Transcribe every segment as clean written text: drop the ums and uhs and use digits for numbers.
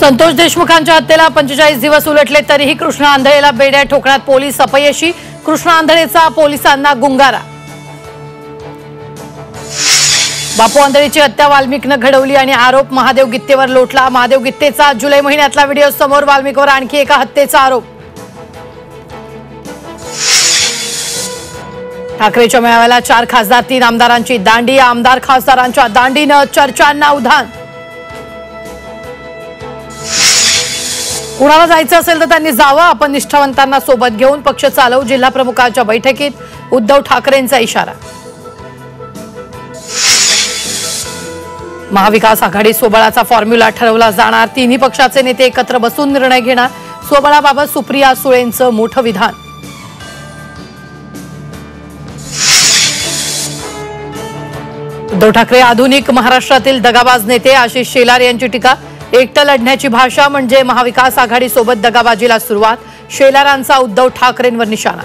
संतोष देशमुखांच्या हत्येला 45 दिवस उलटले तरीही कृष्णा आंधळेला बेड्या ठोकण्यात पोलीस अपयशी। कृष्णा आंधळेचा पोलिसांना गुंगारा। बापू आंधळेची हत्या वाल्मिकनं घडवली आणि आरोप महादेव गित्तेवर लोटला। महादेव गित्तेचा जुलै महिन्यातला व्हिडिओ समोर, वाल्मिकवर आणखी एका हत्येचा आरोप। ठाकरेच्या मेळाव्याला 4 खासदार 3 आमदारांची दांडी। आमदार खासदारांच्या दांडीनं चर्चांना उधाण। कुणाला जायचं असेल तर त्यांनी जावं, आपण निष्ठावंतांना सोबत घेऊन पक्ष चालवू। जिल्हा प्रमुखांच्या बैठकीत उद्धव ठाकरेंचा इशारा। महाविकास आघाडी स्वबळाचा फॉर्म्युला ठरवला जाणार। तिन्ही पक्षाचे नेते एकत्र बसून निर्णय घेणार। स्वबळाबाबत सुप्रिया सुळेंचं मोठं विधान। उद्धव ठाकरे आधुनिक महाराष्ट्रातील दगाबाज नेते। आशिष शेलार यांची टीका। एकटं लढण्याची भाषा म्हणजे महाविकास आघाडी सोबत दगाबाजीला सुरुवात। शेलारांचा उद्धव ठाकरेंवर निशाणा।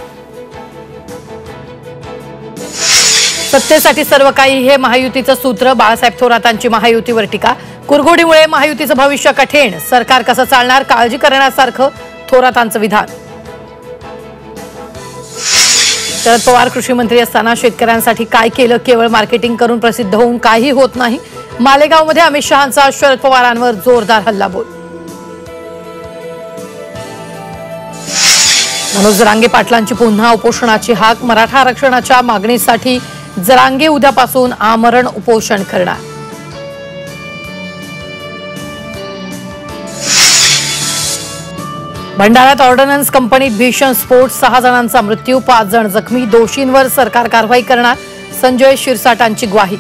सत्तेसाठी सर्व काही हे महायुतीचं सूत्र। बाळासाहेब थोरातांची महायुतीवर टीका। कुरघोडीमुळे महायुतीचं भविष्य कठीण। सरकार कसं चालणार काळजी करण्यासारखं थोरातांचं विधान। शरद पवार कृषी मंत्री असताना शेतकऱ्यांसाठी काय केलं? केवळ मार्केटिंग करून प्रसिद्ध होऊन काही होत नाही। मालेगावमध्ये अमित शहांचा शरद पवारांवर जोरदार हल्लाबोल। मनोज जरांगे पाटलांची पुन्हा उपोषणाची हाक। मराठा आरक्षणाच्या मागणीसाठी जरांगे उद्यापासून आमरण उपोषण करणार। भंडाऱ्यात ऑर्डनन्स कंपनीत भीषण स्फोट। 6 जणांचा मृत्यू, 5 जण जखमी। दोषींवर सरकार कारवाई करणार। संजय शिरसाटांची ग्वाही।